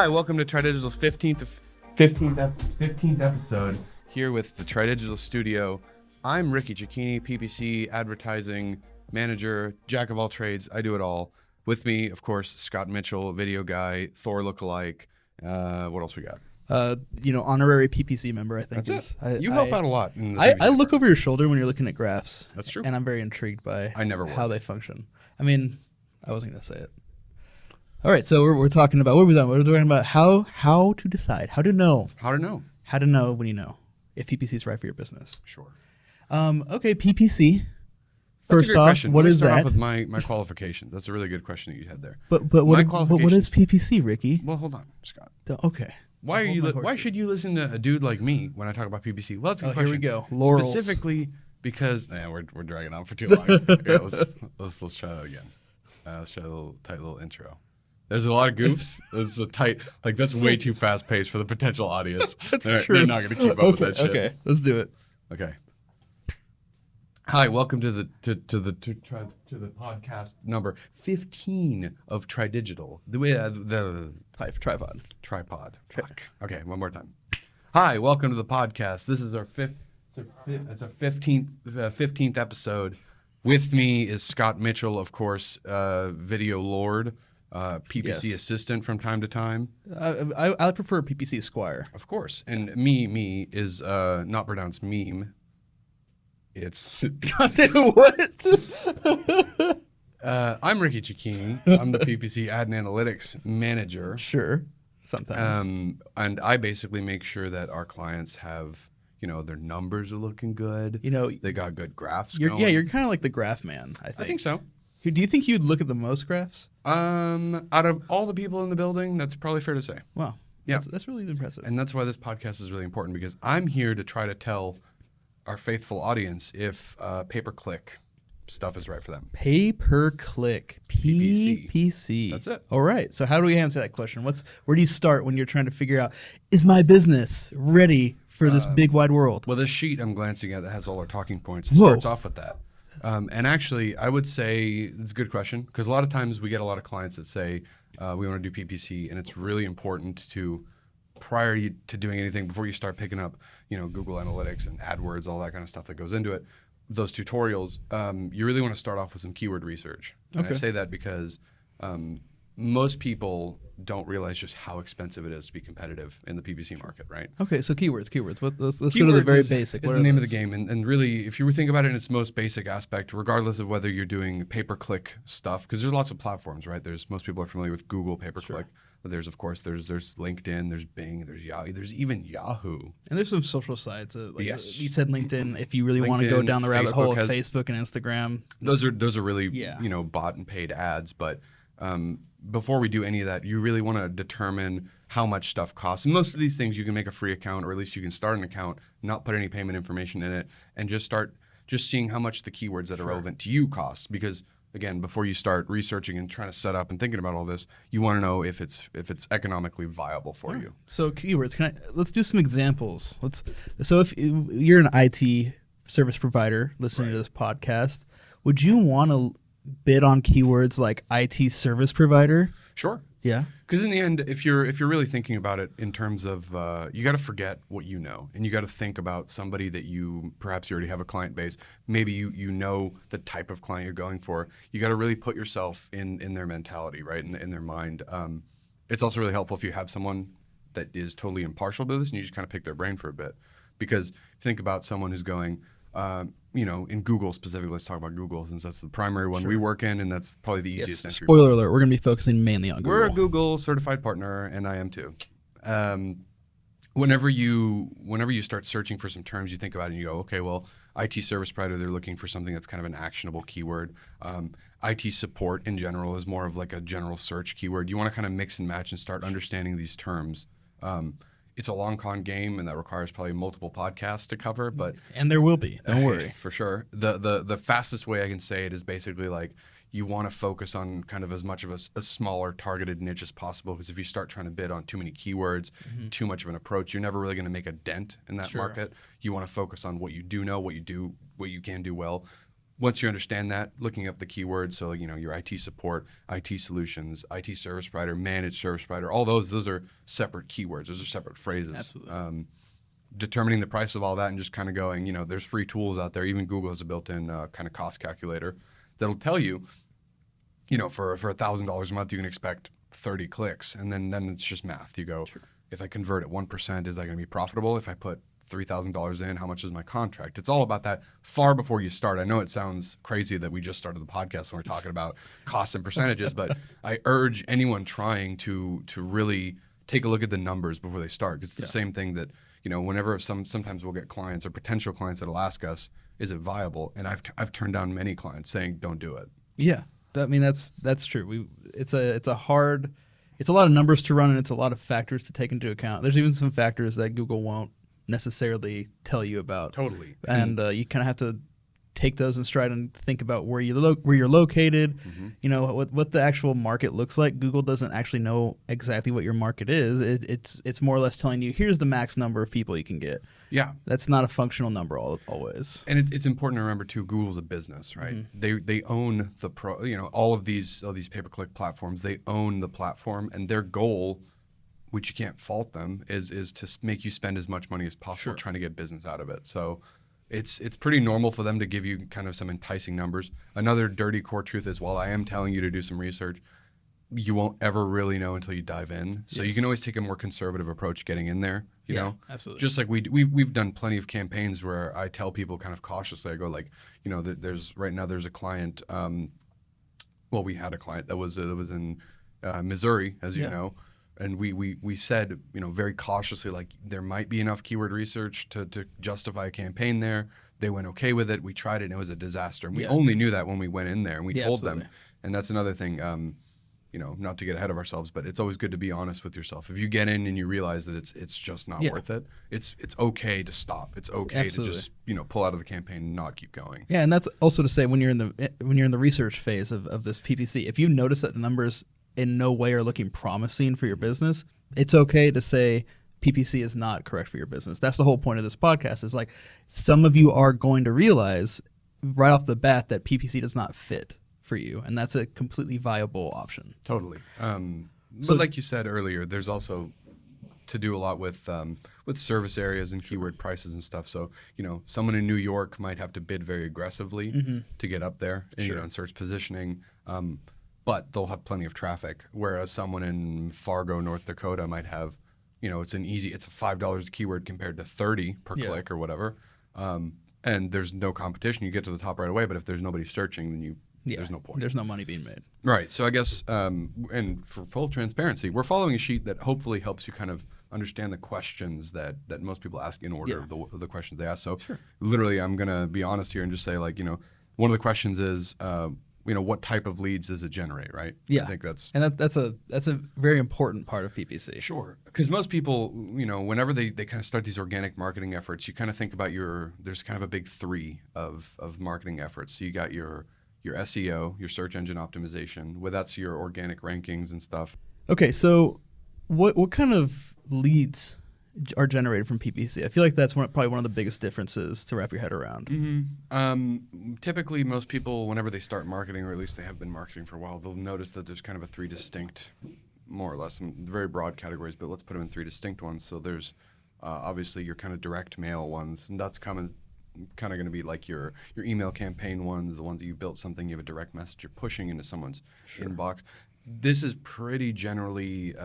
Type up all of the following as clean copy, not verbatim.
Hi, welcome to TRIdigital's 15th episode here with the TRIdigital studio. I'm Ricky Cicchini, PPC advertising manager, jack of all trades. I do it all. With me, of course, Scott Mitchell, video guy, Thor lookalike. What else we got? Honorary PPC member, I think. That's it. You help out a lot. I look over your shoulder when you're looking at graphs. That's true. And I'm very intrigued by how they function. I mean, I wasn't going to say it. All right, so we're talking about, what are we doing? We're talking about how to decide, how to know when you know if PPC is right for your business. Sure. Okay, PPC. That's First off, what is that? Start off with my qualifications. That's a really good question that you had there. But what is PPC, Ricky? Well, hold on, Scott. Okay. Why should you listen to a dude like me when I talk about PPC? Well, that's a good question. Here we go. Laurels. Specifically because we're dragging on for too long. Okay, let's try that again. Let's try a tight little intro. There's a lot of goofs. It's a tight, that's way too fast paced for the potential audience. That's true. They're not going to keep up with that shit. Okay, let's do it. Okay. Hi, welcome to the podcast number 15 of TRIdigital. The tripod. Fuck. Okay, one more time. Hi, welcome to the podcast. This is our 15th episode. With me is Scott Mitchell, of course, video lord, PPC assistant from time to time. I prefer PPC Squire. Of course. And me is not pronounced meme. It's what? I'm Ricky Cicchini. I'm the PPC ad and analytics manager. Sure. Sometimes. And I basically make sure that our clients have, their numbers are looking good. They got good graphs going. Yeah, you're kind of like the graph man, I think. I think so. Do you think you'd look at the most graphs? Out of all the people in the building, that's probably fair to say. Wow. Yeah. That's really impressive. And that's why this podcast is really important, because I'm here to try to tell our faithful audience if pay-per-click stuff is right for them. Pay-per-click. PPC. That's it. All right. So how do we answer that question? Where do you start when you're trying to figure out, is my business ready for this big wide world? Well, this sheet I'm glancing at that has all our talking points. It starts off with that. And actually, I would say it's a good question, because a lot of times we get a lot of clients that say we want to do PPC, and it's really important to, prior to doing anything, before you start picking up, Google Analytics and AdWords, all that kind of stuff that goes into it, those tutorials, you really want to start off with some keyword research. And I say that because most people don't realize just how expensive it is to be competitive in the PPC market, right? Okay, so keywords. Let's go to the very basic. It's the name of the game. And really, if you think about it in its most basic aspect, regardless of whether you're doing pay-per-click stuff, because there's lots of platforms, right? Most people are familiar with Google pay-per-click. Sure. But there's LinkedIn, there's Bing, there's Yahoo, there's even Yahoo. And there's some social sites. Yes. You said LinkedIn. If you really want to go down the rabbit hole of Facebook and Instagram. Those are really, bought and paid ads. But before we do any of that, you really want to determine how much stuff costs. And most of these things, you can make a free account, or at least you can start an account, not put any payment information in it, and just start seeing how much the keywords that are relevant to you cost. Because again, before you start researching and trying to set up and thinking about all this, you want to know if it's economically viable for you. So keywords, let's do some examples. So if you're an IT service provider listening to this podcast, would you want to bid on keywords like IT service provider? Sure. Yeah. Because in the end, if you're really thinking about it in terms of, you got to forget what you know, and you got to think about somebody that perhaps you already have a client base. Maybe you know the type of client you're going for. You got to really put yourself in their mentality, right, in their mind. It's also really helpful if you have someone that is totally impartial to this, and you just kind of pick their brain for a bit. Because think about someone who's going, in Google specifically, let's talk about Google, since that's the primary one we work in, and that's probably the easiest entry. Spoiler alert, we're going to be focusing mainly on Google. We're a Google certified partner, and I am too. Whenever you start searching for some terms, you think about it and you go, okay, well, IT service provider, they're looking for something that's kind of an actionable keyword. IT support in general is more of like a general search keyword. You want to kind of mix and match and start understanding these terms. It's a long con game, and that requires probably multiple podcasts to cover. And there will be. Don't worry. For sure. The fastest way I can say it is basically like you want to focus on kind of as much of a smaller targeted niche as possible, because if you start trying to bid on too many keywords, too much of an approach, you're never really going to make a dent in that market. You want to focus on what you do know, what you can do well. once you understand that, looking up the keywords, so your IT support, IT solutions, IT service provider, managed service provider, all those are separate keywords. Those are separate phrases. Absolutely. Determining the price of all that and just kind of going, there's free tools out there. Even Google has a built-in kind of cost calculator that'll tell you, for $1,000 a month, you can expect 30 clicks. And then it's just math. You go, sure. If I convert at 1%, is that going to be profitable? If I put $3,000 in, how much is my contract? It's all about that far before you start. I know it sounds crazy that we just started the podcast and we're talking about costs and percentages, but I urge anyone trying to really take a look at the numbers before they start. Because it's the same thing that, whenever sometimes we'll get clients or potential clients that'll ask us, is it viable? And I've turned down many clients saying, don't do it. Yeah. I mean, that's true. It's a lot of numbers to run, and it's a lot of factors to take into account. There's even some factors that Google won't necessarily tell you about. Totally. And you kind of have to take those in stride and think about where you're located. Mm-hmm. What the actual market looks like. Google doesn't actually know exactly what your market is. It's more or less telling you, here's the max number of people you can get. Yeah, that's not a functional number always. And it's important to remember too. Google's a business, right? Mm-hmm. They own the all of these pay-per-click platforms. They own the platform, and their goal, which you can't fault them, is to make you spend as much money as possible trying to get business out of it. So it's pretty normal for them to give you kind of some enticing numbers. Another dirty core truth is, while I am telling you to do some research, you won't ever really know until you dive in. So you can always take a more conservative approach getting in there. You know, absolutely. Just like we've done plenty of campaigns where I tell people kind of cautiously, I go like, there's right now there's a client. We had a client that was in Missouri, as you know. And we said, very cautiously, like, there might be enough keyword research to justify a campaign there. They went okay with it. We tried it, and it was a disaster. And we only knew that when we went in there, and we told them. And that's another thing, not to get ahead of ourselves, but it's always good to be honest with yourself. If you get in and you realize that it's just not worth it, it's okay to stop. It's okay to just pull out of the campaign and not keep going. Yeah, and that's also to say when you're in the research phase of this PPC, if you notice that the numbers in no way are looking promising for your business, it's okay to say PPC is not correct for your business. That's the whole point of this podcast, is like, some of you are going to realize right off the bat that PPC does not fit for you, and that's a completely viable option. Totally. But like you said earlier, there's also to do a lot with service areas and keyword prices and stuff. So, someone in New York might have to bid very aggressively to get up there in search positioning. But they'll have plenty of traffic. Whereas someone in Fargo, North Dakota might have, it's a $5 a keyword compared to 30 per click or whatever. And there's no competition. You get to the top right away, but if there's nobody searching, then there's no point. There's no money being made. Right. So I guess, and for full transparency, we're following a sheet that hopefully helps you kind of understand the questions that most people ask in order of the questions they ask. So literally, I'm going to be honest here and just say, like, one of the questions is, what type of leads does it generate, right? Yeah, I think that's a very important part of PPC. Sure, because most people, whenever they kind of start these organic marketing efforts, you kind of think about there's kind of a big three of marketing efforts. So you got your SEO, your search engine optimization, that's your organic rankings and stuff. Okay, so what kind of leads are generated from PPC? I feel like that's probably one of the biggest differences to wrap your head around. Mm-hmm. Typically, most people, whenever they start marketing, or at least they have been marketing for a while, they'll notice that there's kind of three distinct, more or less, very broad categories, but let's put them in three distinct ones. So there's obviously your kind of direct mail ones, and that's kind of going to be like your email campaign ones, the ones that you built something, you have a direct message you're pushing into someone's inbox. This is pretty generally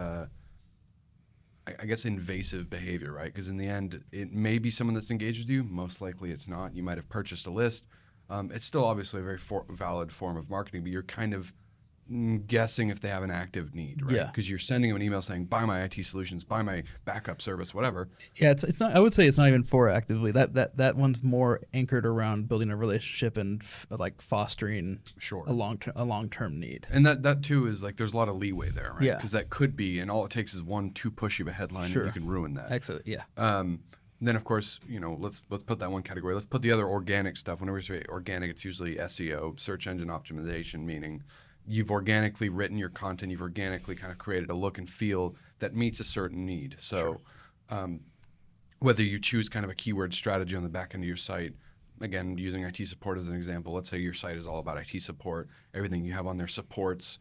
I guess invasive behavior, right? Because in the end, it may be someone that's engaged with you. Most likely it's not. You might have purchased a list. It's still obviously a very valid form of marketing, but you're kind of guessing if they have an active need, right? Because you're sending them an email saying, buy my IT solutions, buy my backup service, whatever. Yeah, it's not. I would say it's not even for actively. That one's more anchored around building a relationship and like fostering a long-term need. And that too is like, there's a lot of leeway there, right? Because that could be, and all it takes is 1-2 pushy of a headline and you can ruin that. Excellent. Yeah. Then of course, let's put that one category. Let's put the other organic stuff. Whenever we say organic, it's usually SEO, search engine optimization, meaning you've organically written your content, you've organically kind of created a look and feel that meets a certain need. So whether you choose kind of a keyword strategy on the back end of your site, again, using IT support as an example, let's say your site is all about IT support. Everything you have on there supports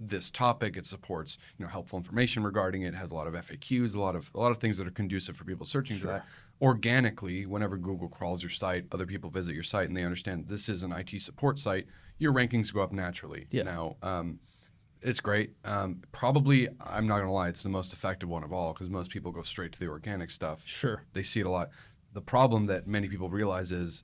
this topic. It supports helpful information regarding it. It has a lot of FAQs, a lot of things that are conducive for people searching for that. Organically, whenever Google crawls your site, other people visit your site and they understand this is an IT support site, your rankings go up naturally. Yeah. Now, it's great. Probably, I'm not going to lie, it's the most effective one of all because most people go straight to the organic stuff. Sure. They see it a lot. The problem that many people realize is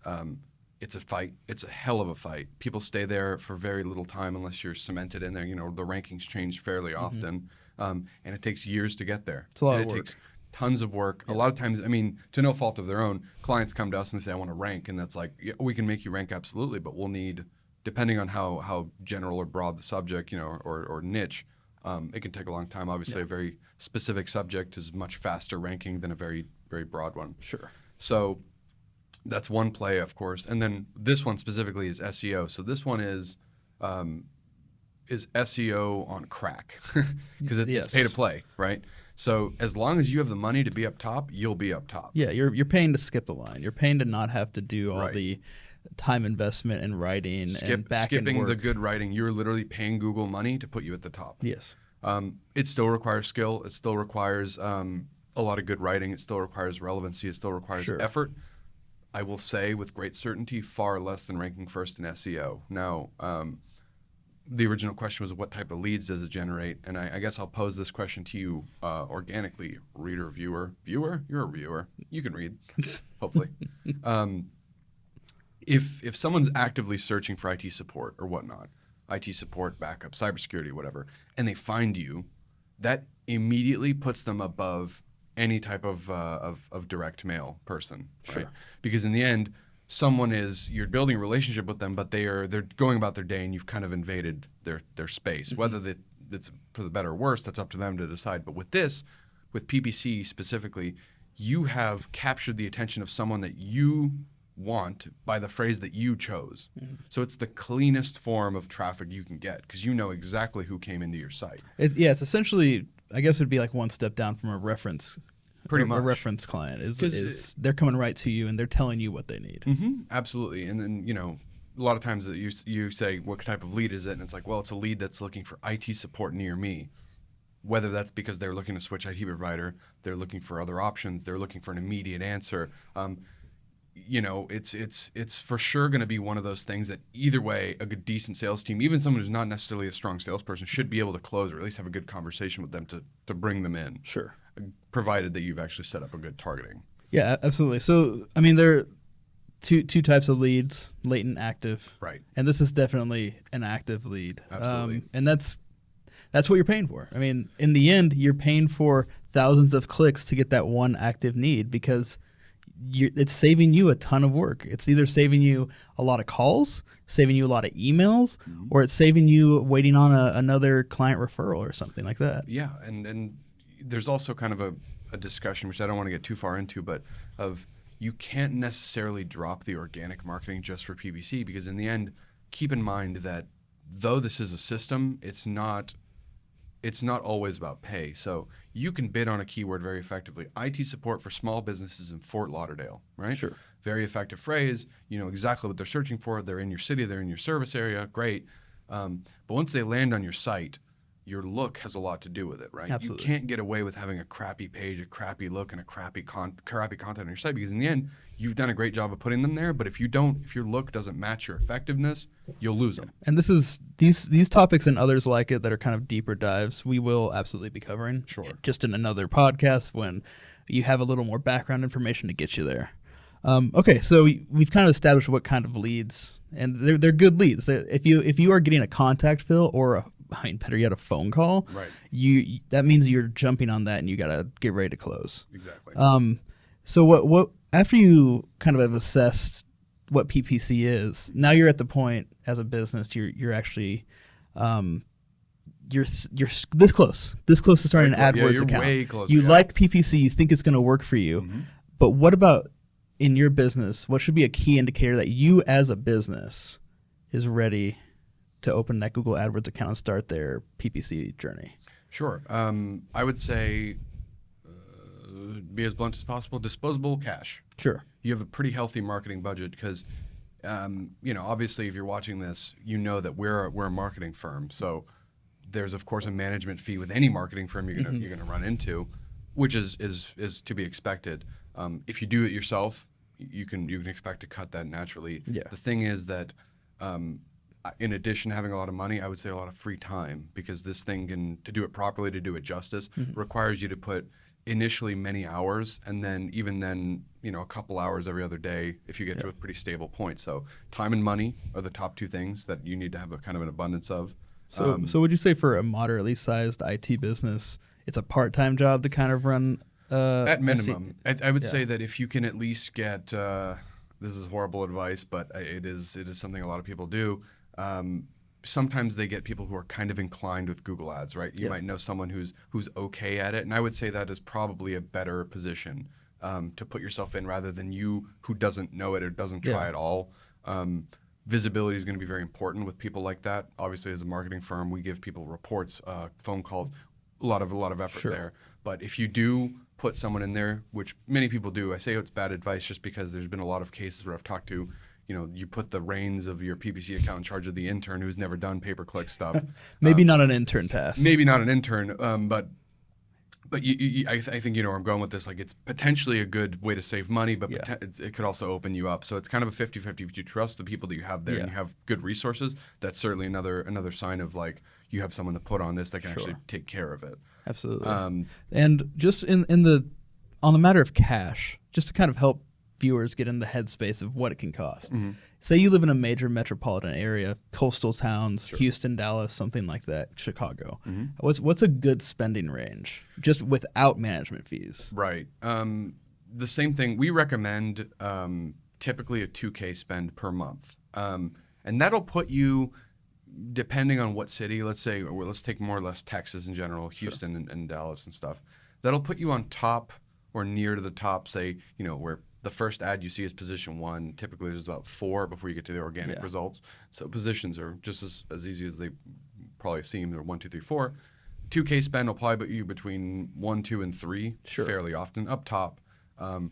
it's a fight. It's a hell of a fight. People stay there for very little time unless you're cemented in there. The rankings change fairly often, and it takes years to get there. It's a lot and of it work. takes tons of work. Yeah. A lot of times, to no fault of their own, clients come to us and they say, I want to rank. And that's like, yeah, we can make you rank absolutely, but we'll need, depending on how general or broad the subject, or niche, it can take a long time. Obviously, a very specific subject is much faster ranking than a very, very broad one. Sure. So that's one play, of course. And then this one specifically is SEO. So this one is SEO on crack because it's pay to play, right? So as long as you have the money to be up top, you'll be up top. Yeah, you're paying to skip a line. You're paying to not have to do all the time investment in writing and skipping work. The good writing. You're literally paying Google money to put you at the top. Yes. It still requires skill. It still requires a lot of good writing. It still requires relevancy. It still requires effort. I will say with great certainty, far less than ranking first in SEO. Now, the original question was what type of leads does it generate? And I guess I'll pose this question to you organically, reader, viewer. Viewer? You're a viewer. You can read, hopefully. If someone's actively searching for IT support or whatnot, IT support, backup, cybersecurity, whatever, and they find you, that immediately puts them above any type of direct mail person, right? Sure. Because in the end, you're building a relationship with them, but they're going about their day, and you've kind of invaded their space. Mm-hmm. Whether that's for the better or worse, that's up to them to decide. But with PPC specifically, you have captured the attention of someone that you want by the phrase that you chose. Mm-hmm. So it's the cleanest form of traffic you can get because you know exactly who came into your site. It's essentially, I guess it would be like one step down from a reference. Pretty much. A reference client is they're coming right to you and they're telling you what they need. Mm-hmm. Absolutely. And then, a lot of times you say, what type of lead is it? And it's like, well, it's a lead that's looking for IT support near me. Whether that's because they're looking to switch IT provider, they're looking for other options, they're looking for an immediate answer. It's for sure going to be one of those things that either way, a good, decent sales team, even someone who's not necessarily a strong salesperson, should be able to close or at least have a good conversation with them to bring them in. Sure. Provided that you've actually set up a good targeting. Yeah, absolutely. So, there are two types of leads, latent, active. Right. And this is definitely an active lead. Absolutely. And that's what you're paying for. In the end, you're paying for thousands of clicks to get that one active need because it's saving you a ton of work. It's either saving you a lot of calls, saving you a lot of emails, mm-hmm. or it's saving you waiting on another client referral or something like that. Yeah, and there's also kind of a discussion, which I don't want to get too far into, but of you can't necessarily drop the organic marketing just for PPC because in the end, keep in mind that though this is a system, it's not always about pay. So you can bid on a keyword very effectively. IT support for small businesses in Fort Lauderdale, right? Sure. Very effective phrase. You know exactly what they're searching for. They're in your city. They're in your service area. Great. But once they land on your site, your look has a lot to do with it, right? Absolutely. You can't get away with having a crappy page, a crappy look, and a crappy content on your site because in the end, you've done a great job of putting them there. But if your look doesn't match your effectiveness, you'll lose them. And this is these topics and others like it that are kind of deeper dives. We will absolutely be covering. Sure. Just in another podcast when you have a little more background information to get you there. Okay, so we've kind of established what kind of leads, and they're good leads. If you are getting a contact fill or better yet, a phone call, right? That means you're jumping on that, and you got to get ready to close. Exactly. So what after you kind of have assessed what PPC is, now you're at the point as a business you're actually you're this close to starting an AdWords account. Way close, you like PPC, you think it's going to work for you, mm-hmm. but what about in your business? What should be a key indicator that you as a business is ready to open that Google AdWords account and start their PPC journey? Sure. I would say, be as blunt as possible, disposable cash. Sure. you have a pretty healthy marketing budget because, obviously if you're watching this, you know that we're a marketing firm. So there's of course a management fee with any marketing firm you're gonna run into, which is to be expected. If you do it yourself, you can expect to cut that naturally. Yeah. The thing is that in addition to having a lot of money, I would say a lot of free time, because this thing to do it properly, to do it justice, requires you to put initially many hours, and then even then, a couple hours every other day if you get to a pretty stable point. So time and money are the top two things that you need to have a kind of an abundance of. So would you say for a moderately sized IT business, it's a part-time job to kind of run? At minimum, I would say that if you can at least get, this is horrible advice, but it is something a lot of people do. Sometimes they get people who are kind of inclined with Google Ads, right? You might know someone who's okay at it, and I would say that is probably a better position to put yourself in, rather than you who doesn't know it or doesn't try at all. Visibility is going to be very important with people like that. Obviously, as a marketing firm, we give people reports, phone calls, a lot of effort there. But if you do put someone in there, which many people do, I say it's bad advice just because there's been a lot of cases where I've talked to, you put the reins of your PPC account in charge of the intern who's never done pay-per-click stuff. Maybe not an intern task. Maybe not an intern, but I think you know where I'm going with this. Like, it's potentially a good way to save money, but it could also open you up. So it's kind of a 50-50. If you trust the people that you have there and you have good resources, that's certainly another sign of, like, you have someone to put on this that can actually take care of it. Absolutely. And just on the matter of cash, just to kind of help viewers get in the headspace of what it can cost. Say you live in a major metropolitan area, coastal towns, Houston, Dallas, something like that, Chicago. What's a good spending range just without management fees? Right. The same thing. We recommend typically a $2K spend per month. And that'll put you, depending on what city, let's take more or less Texas in general, Houston and Dallas and stuff. That'll put you on top or near to the top, say, where the first ad you see is position 1. Typically, there's about 4 before you get to the organic results. So positions are just as easy as they probably seem. They're 1, 2, 3, 4. 2K spend will probably put you between 1, 2, and 3 fairly often up top,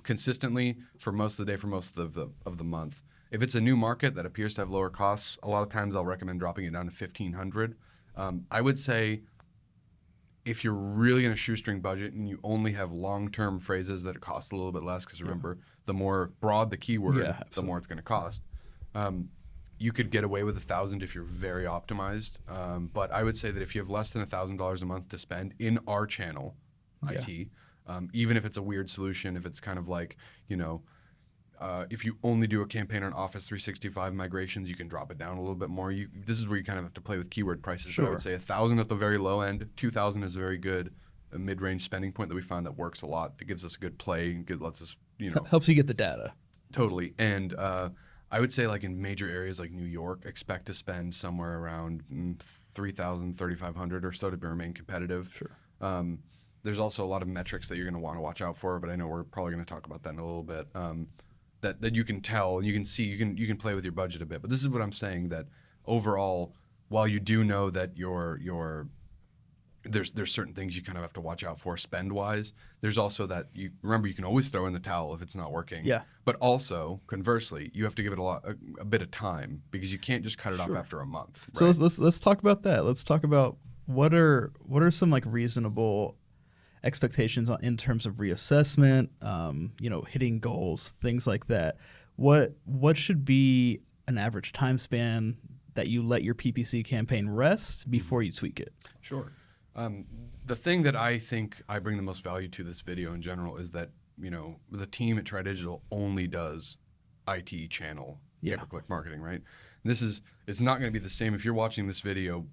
consistently for most of the day, for most of the month. If it's a new market that appears to have lower costs, a lot of times I'll recommend dropping it down to $1,500. I would say, if you're really in a shoestring budget and you only have long-term phrases that cost a little bit less, because remember, the more broad the keyword, the more it's going to cost. You could get away with $1,000 if you're very optimized. But I would say that if you have less than $1,000 a month to spend in our channel, IT, even if it's a weird solution, if it's kind of like, if you only do a campaign on Office 365 migrations, you can drop it down a little bit more. This is where you kind of have to play with keyword prices. So I would say $1,000 at the very low end. $2,000 is a very good mid-range spending point that we found that works a lot. That gives us a good play. Lets us, helps you get the data. Totally. And I would say, like, in major areas like New York, expect to spend somewhere around $3,000, $3,500 or so to remain competitive. There's also a lot of metrics that you're going to want to watch out for, but I know we're probably going to talk about that in a little bit. That you can tell, and you can see, you can play with your budget a bit. But this is what I'm saying, that overall, while you do know that there's certain things you kind of have to watch out for spend wise, there's also that you can always throw in the towel if it's not working. But also, conversely, you have to give it a bit of time, because you can't just cut it off after a month. Right? So let's talk about that. Let's talk about what are some, like, reasonable expectations in terms of reassessment, hitting goals, things like that. What should be an average time span that you let your PPC campaign rest before you tweak it? Sure. The thing that I think I bring the most value to this video in general is that, the team at TRIdigital only does IT channel pay-per-click marketing, right? And it's not going to be the same if you're watching this video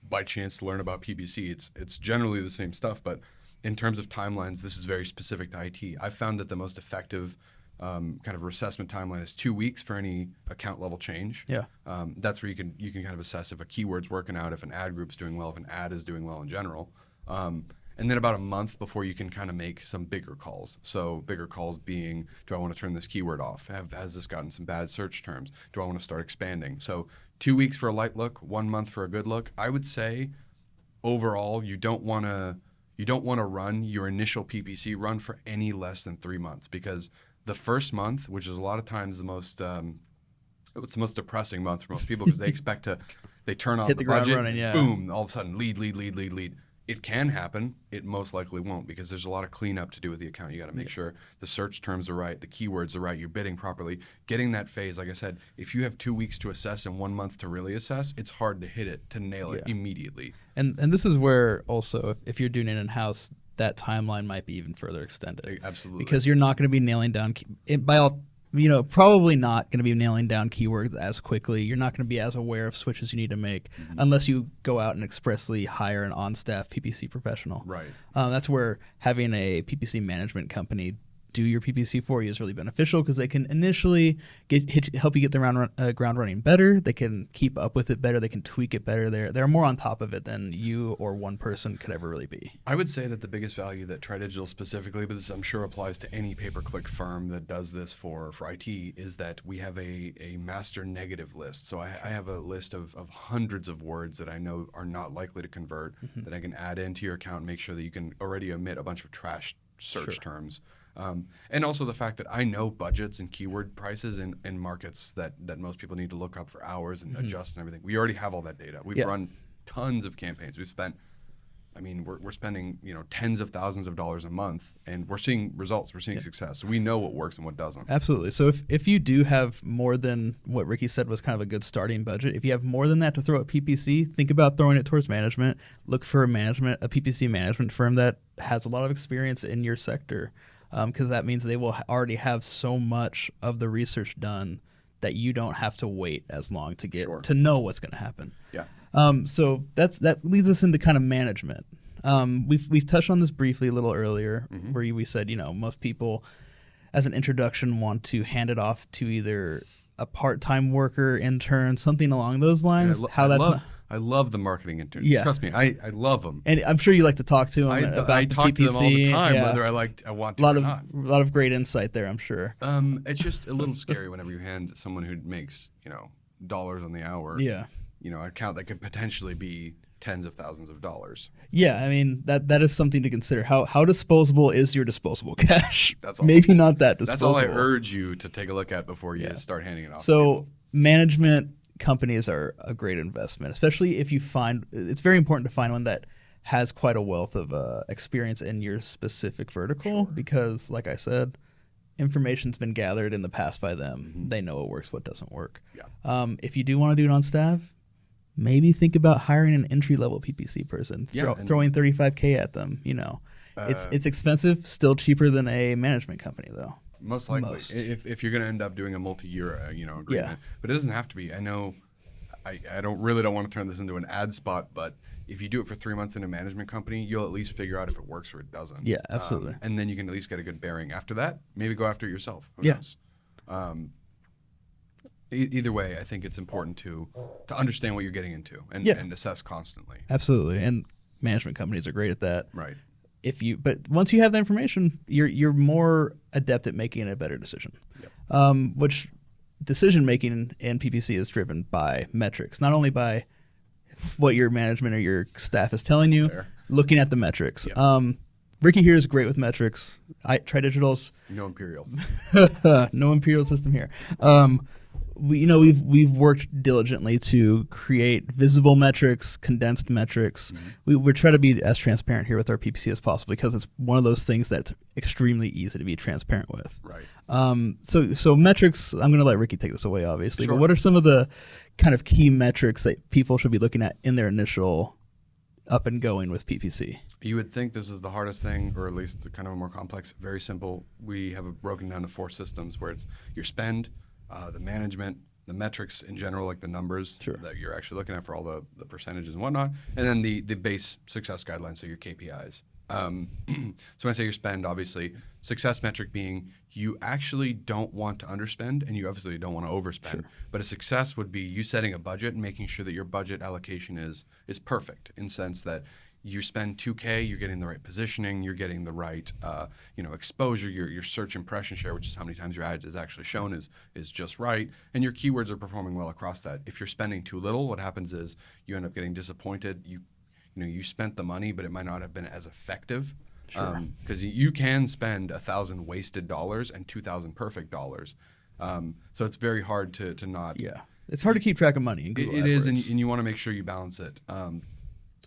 by chance to learn about PPC. It's generally the same stuff, but in terms of timelines, this is very specific to IT. I've found that the most effective kind of reassessment timeline is 2 weeks for any account level change. That's where you can kind of assess if a keyword's working out, if an ad group's doing well, if an ad is doing well in general. And then about a month before you can kind of make some bigger calls. So bigger calls being, do I want to turn this keyword off? Has this gotten some bad search terms? Do I want to start expanding? So 2 weeks for a light look, 1 month for a good look. I would say overall, you don't want to run your initial PPC run for any less than 3 months, because the first month, which is a lot of times the most it's the most depressing month for most people because they expect to they turn on hit the ground budget, running, yeah. boom, all of a sudden lead. It can happen. It most likely won't because there's a lot of cleanup to do with the account. You got to make sure the search terms are right, the keywords are right, you're bidding properly. Getting that phase, like I said, if you have 2 weeks to assess and 1 month to really assess, it's hard to hit it, to nail it immediately. And this is where also if you're doing it in-house, that timeline might be even further extended. Absolutely. Because you're not going to be nailing down probably not going to be nailing down keywords as quickly. You're not going to be as aware of switches you need to make unless you go out and expressly hire an on-staff PPC professional. Right. That's where having a PPC management company do your PPC for you is really beneficial because they can initially help you get the ground running better. They can keep up with it better. They can tweak it better. They're more on top of it than you or one person could ever really be. I would say that the biggest value that TRIdigital specifically, but this I'm sure applies to any pay-per-click firm that does this for IT, is that we have a master negative list. So I have a list of hundreds of words that I know are not likely to convert that I can add into your account and make sure that you can already omit a bunch of trash search terms. And also the fact that I know budgets and keyword prices in markets that most people need to look up for hours and adjust and everything. We already have all that data. We've run tons of campaigns. We've spent, we're spending tens of thousands of dollars a month, and we're seeing results. We're seeing success. So we know what works and what doesn't. Absolutely. So if you do have more than what Ricky said was kind of a good starting budget, if you have more than that to throw at PPC, think about throwing it towards management. Look for a PPC management firm that has a lot of experience in your sector. Because that means they will already have so much of the research done that you don't have to wait as long to get to know what's going to happen. Yeah. So that leads us into kind of management. We've touched on this briefly a little earlier, where we said most people, as an introduction, want to hand it off to either a part-time worker, intern, something along those lines. I love the marketing interns. Yeah. Trust me, I love them. And I'm sure you like to talk to them about I the talk PPC. to them all the time, whether I want to or not. A lot of great insight there, I'm sure. It's just a little scary whenever you hand someone who makes dollars on the hour. Yeah. An account that could potentially be tens of thousands of dollars. Yeah, that is something to consider. How disposable is your disposable cash? That's all. Maybe not that disposable. That's all I urge you to take a look at before you start handing it off. So management companies are a great investment, especially if you find it's very important to find one that has quite a wealth of experience in your specific vertical because, like I said, information's been gathered in the past by them. They know what works, what doesn't work. Yeah. If you do want to do it on staff, maybe think about hiring an entry-level PPC person, throwing $35K at them. It's expensive, still cheaper than a management company though. Most likely, if you're going to end up doing a multi-year, agreement, but it doesn't have to be. I know, I don't want to turn this into an ad spot, but if you do it for 3 months in a management company, you'll at least figure out if it works or it doesn't. Yeah, absolutely. And then you can at least get a good bearing. After that, maybe go after it yourself. Who knows? Either way, I think it's important to understand what you're getting into and assess constantly. Absolutely, and management companies are great at that. Right. But once you have the information, you're more adept at making a better decision. Yep. Which decision making in PPC is driven by metrics, not only by what your management or your staff is telling you, looking at the metrics. Yep. Ricky here is great with metrics. TRIdigital's no imperial, no imperial system here. We've worked diligently to create visible metrics, condensed metrics. We're trying to be as transparent here with our PPC as possible because it's one of those things that's extremely easy to be transparent with. Right. So metrics, I'm going to let Ricky take this away, obviously. But what are some of the kind of key metrics that people should be looking at in their initial up and going with PPC? You would think this is the hardest thing, or at least kind of a more complex. Very simple. We have it broken down to 4 systems where it's your spend, the management, the metrics in general, like the numbers that you're actually looking at for all the percentages and whatnot, and then the base success guidelines, so your KPIs. So when I say your spend, obviously, success metric being you actually don't want to underspend and you obviously don't want to overspend. But a success would be you setting a budget and making sure that your budget allocation is perfect in the sense that you spend $2K, you're getting the right positioning, you're getting the right exposure, your search impression share, which is how many times your ad is actually shown, is just right, and your keywords are performing well across that. If you're spending too little, what happens is you end up getting disappointed. You spent the money, but it might not have been as effective. Sure. Because you can spend 1,000 wasted dollars and 2,000 perfect dollars. So it's very hard to not. Yeah. It's hard to keep track of money in Google It AdWords. is, and you want to make sure you balance it.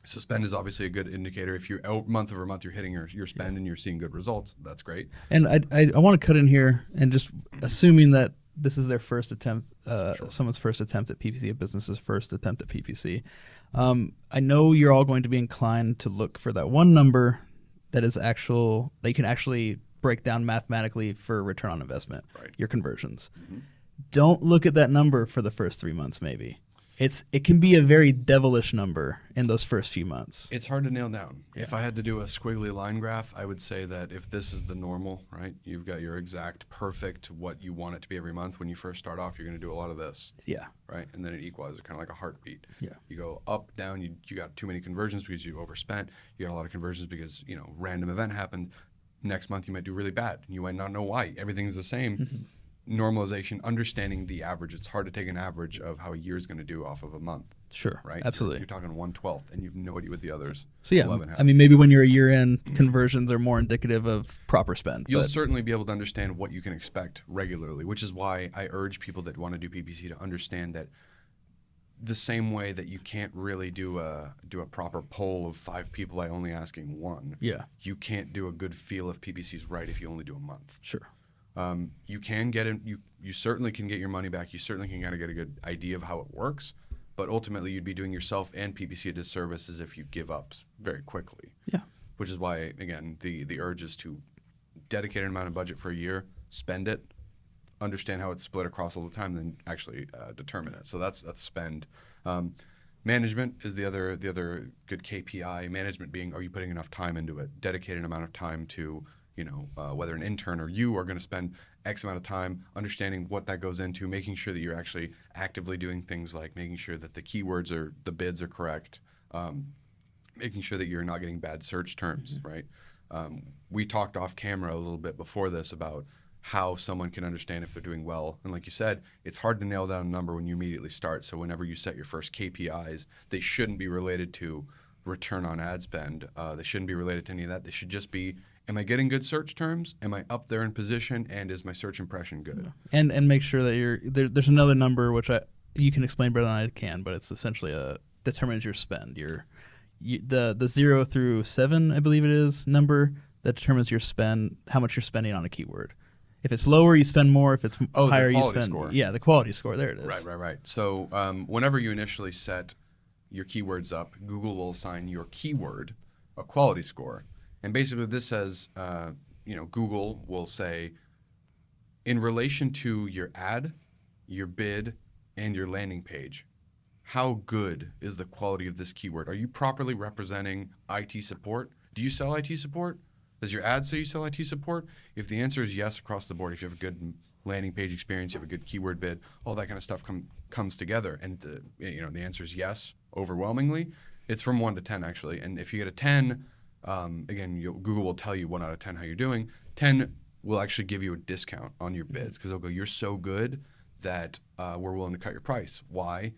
So spend is obviously a good indicator. If you're month over month, you're hitting your spend and you're seeing good results, that's great. And I want to cut in here and just assuming that this is their first attempt, someone's first attempt at PPC, a business's first attempt at PPC. I know you're all going to be inclined to look for that one number that is actual, that you can actually break down mathematically for return on investment, right. Your conversions. Mm-hmm. Don't look at that number for the first 3 months, maybe. It can be a very devilish number in those first few months. It's hard to nail down. Yeah. If I had to do a squiggly line graph, I would say that if this is the normal, right, you've got your exact perfect what you want it to be every month. When you first start off, you're going to do a lot of this. Yeah. Right, and then it equalizes, kind of like a heartbeat. Yeah. You go up, down. You got too many conversions because you overspent. You got a lot of conversions because random event happened. Next month you might do really bad. You might not know why. Everything's the same. Mm-hmm. Normalization, understanding the average. It's hard to take an average of how a year is going to do off of a month. Sure, right? Absolutely. You're talking 1/12, and you have no idea what the others. So yeah, I mean, maybe when you're a year in, conversions are more indicative of proper spend. You'll certainly be able to understand what you can expect regularly, which is why I urge people that want to do PPC to understand that the same way that you can't really do a proper poll of 5 people by only asking one. Yeah. You can't do a good feel if PPC is right if you only do a month. Sure. You can get it. You certainly can get your money back. You certainly can kind of get a good idea of how it works. But ultimately, you'd be doing yourself and PPC a disservice as if you give up very quickly. Yeah. Which is why, again, the urge is to dedicate an amount of budget for a year, spend it, understand how it's split across all the time, then actually determine it. So that's spend. Management is the other good KPI. Management being, are you putting enough time into it? Dedicated amount of time to whether an intern or you are going to spend X amount of time understanding what that goes into, making sure that you're actually actively doing things like making sure that the keywords or the bids are correct, making sure that you're not getting bad search terms, mm-hmm. right? We talked off camera a little bit before this about how someone can understand if they're doing well. And like you said, it's hard to nail down a number when you immediately start. So whenever you set your first KPIs, they shouldn't be related to return on ad spend. They shouldn't be related to any of that. They should just be, am I getting good search terms? Am I up there in position? And is my search impression good? And make sure that there's another number which you can explain better than I can, but it's essentially determines your spend. The 0 through 7, I believe it is, number that determines your spend, how much you're spending on a keyword. If it's lower, you spend more. If it's higher, you spend. Score. Yeah, the quality score. There it is. Right. So whenever you initially set your keywords up, Google will assign your keyword a quality score. And basically this says, Google will say, in relation to your ad, your bid, and your landing page, how good is the quality of this keyword? Are you properly representing IT support? Do you sell IT support? Does your ad say you sell IT support? If the answer is yes across the board, if you have a good landing page experience, you have a good keyword bid, all that kind of stuff comes together, and the answer is yes overwhelmingly, it's from 1 to 10 actually. And if you get a 10, again, Google will tell you 1 out of 10 how you're doing. 10 will actually give you a discount on your bids because they'll go, you're so good that we're willing to cut your price. Why?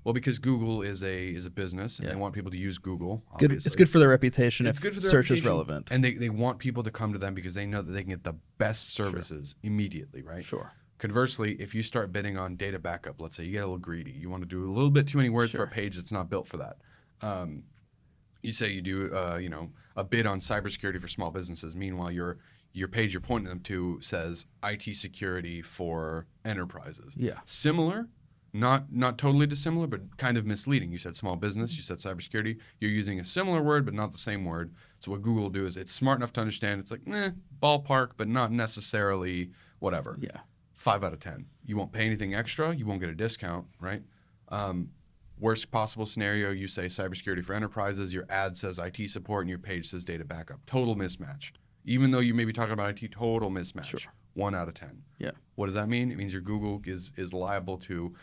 Well, because Google is a business and they want people to use Google. Good. It's good for their reputation if search is relevant. And they want people to come to them because they know that they can get the best services immediately, right? Sure. Conversely, if you start bidding on data backup, let's say you get a little greedy, you want to do a little bit too many words for a page that's not built for that. You say you do, a bid on cybersecurity for small businesses. Meanwhile, your page you're pointing them to says IT security for enterprises. Yeah. Similar, not totally dissimilar, but kind of misleading. You said small business, you said cybersecurity. You're using a similar word, but not the same word. So what Google will do is it's smart enough to understand. It's like, ballpark, but not necessarily whatever. Yeah. 5 out of 10. You won't pay anything extra. You won't get a discount, right? Worst possible scenario, you say cybersecurity for enterprises. Your ad says IT support, and your page says data backup. Total mismatch. Even though you may be talking about IT, total mismatch. Sure. 1 out of 10. Yeah. What does that mean? It means your Google is liable to.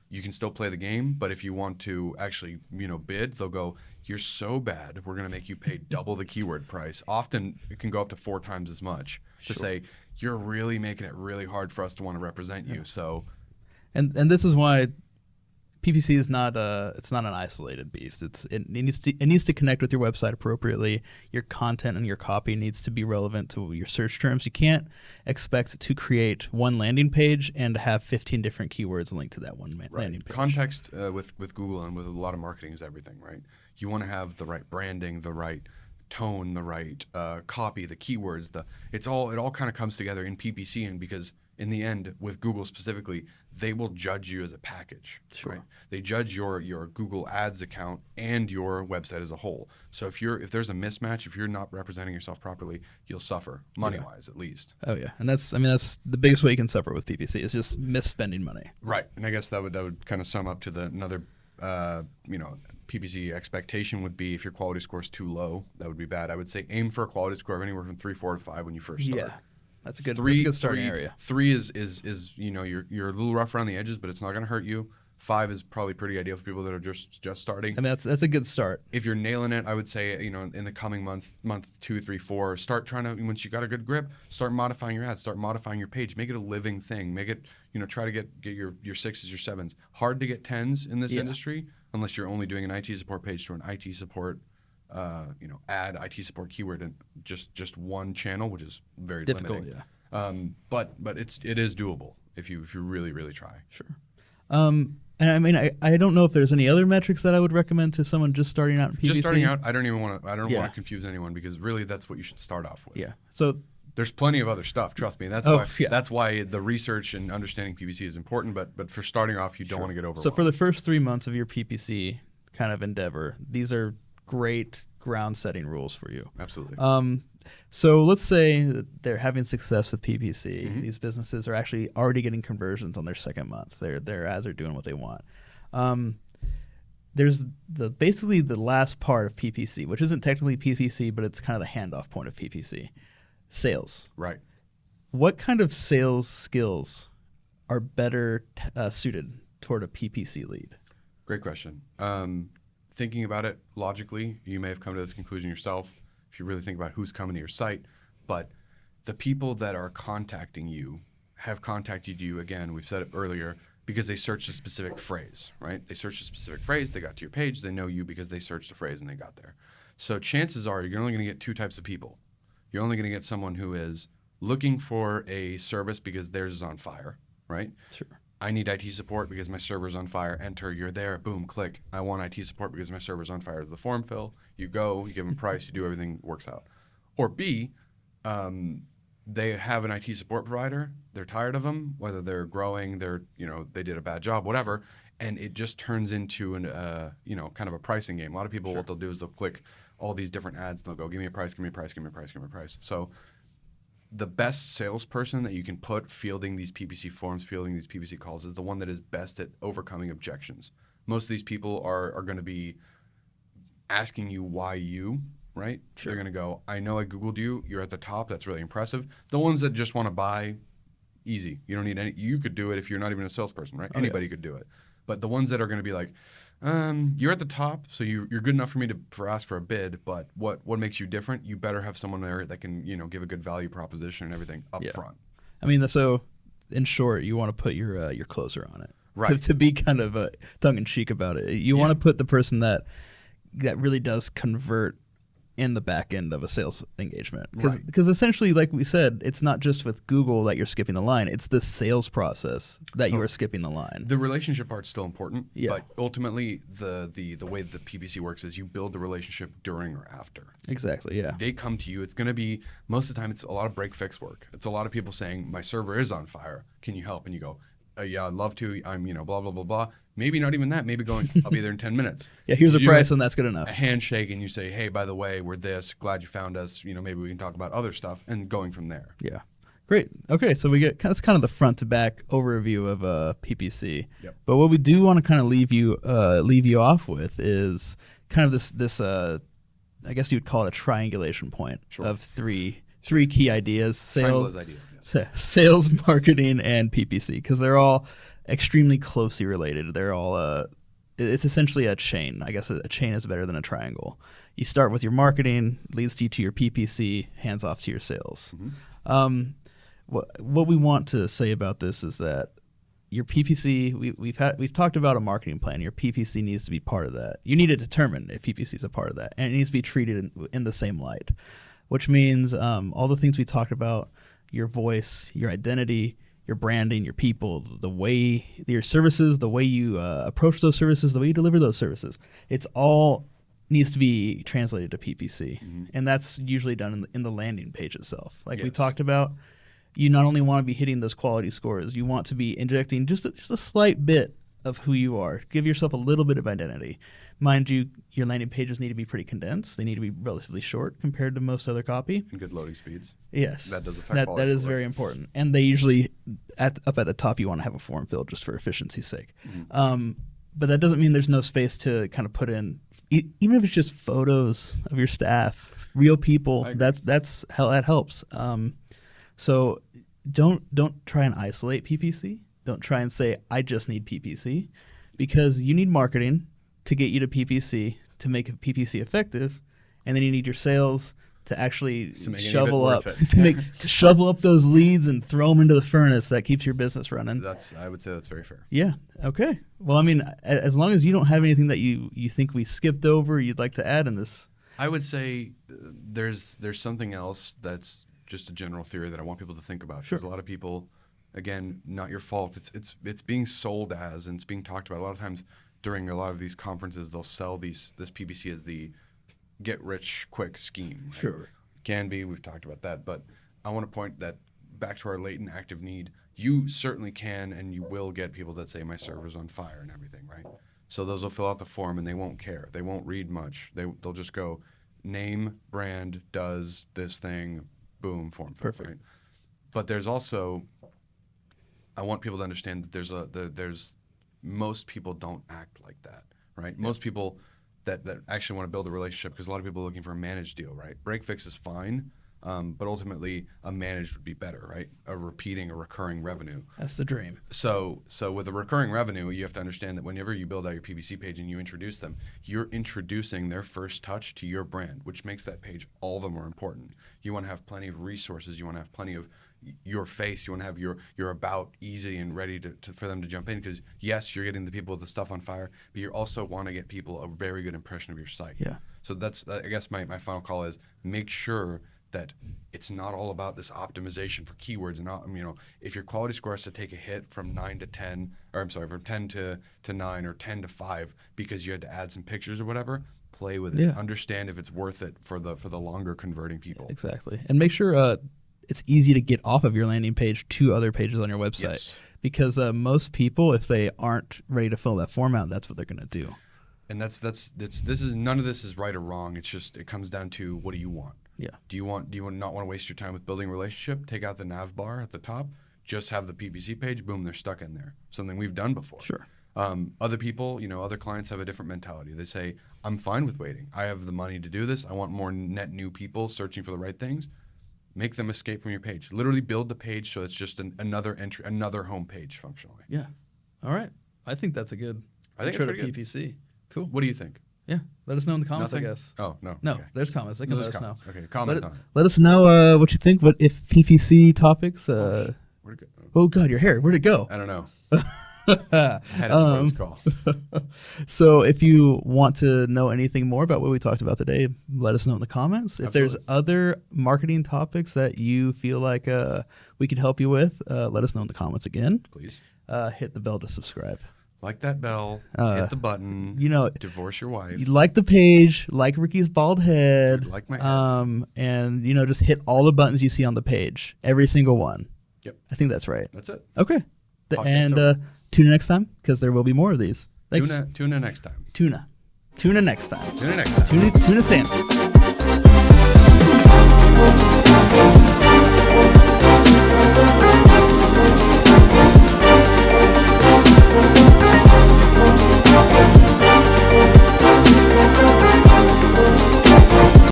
You can still play the game, but if you want to actually, bid, they'll go, you're so bad, we're going to make you pay double the keyword price. Often it can go up to 4 times as much to say, you're really making it really hard for us to want to represent you. So, and this is why PPC is not it's not an isolated beast. It needs to connect with your website appropriately. Your content and your copy needs to be relevant to your search terms. You can't expect to create one landing page and have 15 different keywords linked to that one landing page. Context with Google and with a lot of marketing is everything, right? You want to have the right branding, the right tone, the right copy, the keywords. It all kind of comes together in PPC, and because in the end, with Google specifically, they will judge you as a package. Sure. Right? They judge your Google Ads account and your website as a whole. So if there's a mismatch, if you're not representing yourself properly, you'll suffer money-wise, at least. Oh yeah, and that's the biggest way you can suffer with PPC is just misspending money. Right, and I guess that would kind of sum up to another PPC expectation would be if your quality score is too low, that would be bad. I would say aim for a quality score of anywhere from 3, 4, to 5 when you first start. Yeah. That's a good starting area. 3 is you're a little rough around the edges, but it's not going to hurt you. 5 is probably pretty ideal for people that are just starting. I mean, that's a good start. If you're nailing it, I would say in the coming month 2, 3, 4, start trying to, once you got a good grip, start modifying your ads, start modifying your page, make it a living thing, make it try to get your 6s, your 7s. Hard to get 10s in this industry unless you're only doing an IT support page to an IT support. Add IT support keyword in just one channel, which is very difficult. limiting. But it is doable if you really, really try. Sure. And I mean, I don't know if there's any other metrics that I would recommend to someone just starting out in PPC. Just starting out, I don't want to confuse anyone, because really that's what you should start off with. Yeah. So there's plenty of other stuff. Trust me. That's why the research and understanding PPC is important. But for starting off, you don't want to get overwhelmed. So for the first 3 months of your PPC kind of endeavor, these are great ground setting rules for you. Absolutely. So let's say that they're having success with PPC. Mm-hmm. These businesses are actually already getting conversions on their second month. Their ads are doing what they want. There's basically the last part of PPC, which isn't technically PPC, but it's kind of the handoff point of PPC. Sales. Right. What kind of sales skills are better suited toward a PPC lead? Great question. Thinking about it logically, you may have come to this conclusion yourself if you really think about who's coming to your site. But the people that are contacting you have contacted you, again, we've said it earlier, because they searched a specific phrase, right? They searched a specific phrase, they got to your page, they know you because they searched the phrase and they got there. So chances are you're only going to get 2 types of people. You're only going to get someone who is looking for a service because theirs is on fire, right? Sure. I need IT support because my server's on fire. Enter, you're there, boom, click. I want IT support because my server's on fire. Is the form fill. You go, you give them a price, you do everything, works out. Or B, they have an IT support provider. They're tired of them, whether they're growing, they did a bad job, whatever, and it just turns into kind of a pricing game. A lot of people, what they'll do is they'll click all these different ads and they'll go, give me a price, give me a price, give me a price, give me a price. So the best salesperson that you can put fielding these PPC forms, fielding these PPC calls, is the one that is best at overcoming objections. Most of these people are going to be asking you why you, right? Sure. They're going to go, I know I Googled you. You're at the top. That's really impressive. The ones that just want to buy, easy. You don't need any. You could do it if you're not even a salesperson, right? Anybody could do it. But the ones that are going to be like, you're at the top, so you're good enough for me to ask for a bid, but what makes you different? You better have someone there that can give a good value proposition and everything up front. I mean, so in short, you want to put your closer on it, right? To be kind of tongue in cheek about it. You want to put the person that really does convert in the back end of a sales engagement, because essentially, like we said, it's not just with Google that you're skipping the line, it's the sales process that you are skipping the line. The relationship part's still important, but ultimately the way the PPC works is you build the relationship during or after. Exactly. Yeah, they come to you. It's going to be, most of the time, it's a lot of break fix work. It's a lot of people saying, my server is on fire, can you help? And you go, yeah, I'd love to. I'm blah blah blah blah. Maybe not even that. Maybe going, I'll be there in 10 minutes. Yeah, here's a price, and that's good enough. A handshake, and you say, hey, by the way, we're this. Glad you found us. Maybe we can talk about other stuff, and going from there. Yeah, great. Okay, so that's kind of the front to back overview of PPC. Yep. But what we do want to kind of leave you off with is kind of this I guess you'd call it a triangulation point of three key ideas: sales, marketing, and PPC, because they're all extremely closely related. They're all it's essentially a chain. I guess a chain is better than a triangle. You start with your marketing, leads you to your PPC, hands off to your sales. Mm-hmm. What we want to say about this is that your PPC, we've talked about a marketing plan. Your PPC needs to be part of that. You need to determine if PPC is a part of that, and it needs to be treated in the same light, which means all the things we talked about, your voice, your identity, your branding, your people, the way your services, the way you approach those services, the way you deliver those services. It's all needs to be translated to PPC, and that's usually done in the landing page itself. Like we talked about, you not only want to be hitting those quality scores, you want to be injecting just a slight bit of who you are. Give yourself a little bit of identity. Mind you, your landing pages need to be pretty condensed. They need to be relatively short compared to most other copy. And good loading speeds. Yes. That does affect that is very important. And they usually, up at the top, you want to have a form filled just for efficiency's sake. But that doesn't mean there's no space to kind of put in, even if it's just photos of your staff, real people, that's how that helps. So don't try and isolate PPC. Don't try and say, I just need PPC, because you need marketing to get you to PPC to make PPC effective, and then you need your sales to actually shovel up shovel up those leads and throw them into the furnace that keeps your business running. I would say that's very fair. Yeah. Okay. Well, I mean, as long as you don't have anything that you think we skipped over, you'd like to add in this. I would say there's something else that's just a general theory that I want people to think about. Sure. Because a lot of people, again, not your fault. It's being sold as, and it's being talked about a lot of times during a lot of these conferences. They'll sell this PPC as the get rich quick scheme. Right? Sure. Can be. We've talked about that, but I want to point that back to our latent active need. You certainly can, and you will get people that say my server's on fire and everything, right? So those will fill out the form and they won't care. They won't read much. They'll just go name, brand, does this thing. Boom, form filled. Perfect. Right? But there's also, I want people to understand that there's most people don't act like that, right? Yeah. Most people that actually want to build a relationship, because a lot of people are looking for a managed deal, right? Break fix is fine, but ultimately a managed would be better, right? A recurring revenue. That's the dream. So with a recurring revenue, you have to understand that whenever you build out your PPC page and you introduce them, you're introducing their first touch to your brand, which makes that page all the more important. You want to have plenty of resources. You want to have plenty of your face. You want to have your about easy and ready for them to jump in, because yes, you're getting the people with the stuff on fire, but you also want to get people a very good impression of your site. Yeah. So that's, I guess my final call is make sure that it's not all about this optimization for keywords. And if your quality score has to take a hit from 9 to 10, or I'm sorry, from 10 to 9 or 10 to 5 because you had to add some pictures or whatever, play with it. Yeah. Understand if it's worth it for the longer converting people. Exactly. And make sure it's easy to get off of your landing page to other pages on your website. Yes. Because most people, if they aren't ready to fill that form out, that's what they're going to do. And none of this is right or wrong. It's just, it comes down to, what do you want? Yeah. Do you not want to waste your time with building a relationship? Take out the nav bar at the top, just have the PPC page, boom, they're stuck in there. Something we've done before. Sure. Other people, other clients have a different mentality. They say, I'm fine with waiting. I have the money to do this. I want more net new people searching for the right things. Make them escape from your page. Literally build the page so it's just another entry, another home page functionally. Yeah. All right. I think that's a good intro to PPC. Cool. What do you think? Yeah. Let us know in the comments, Nothing? I guess. Oh, no. No, okay. There's comments. They can let us know. Okay, comment on it. Let us know what you think. What if PPC topics? Where'd it go? Oh, God, your hair. Where'd it go? I don't know. I had a voice call. So if you want to know anything more about what we talked about today, let us know in the comments. If there's other marketing topics that you feel like we could help you with, let us know in the comments again. Please. Hit the bell to subscribe. Like that bell, hit the button, divorce your wife. You like the page, like Ricky's bald head. Like my head. And, just hit all the buttons you see on the page. Every single one. Yep. I think that's right. That's it. Okay. Tune in next time, because there will be more of these. Thanks. Tune in next time. Tuna next time. Tuna next time. Tuna sandwich.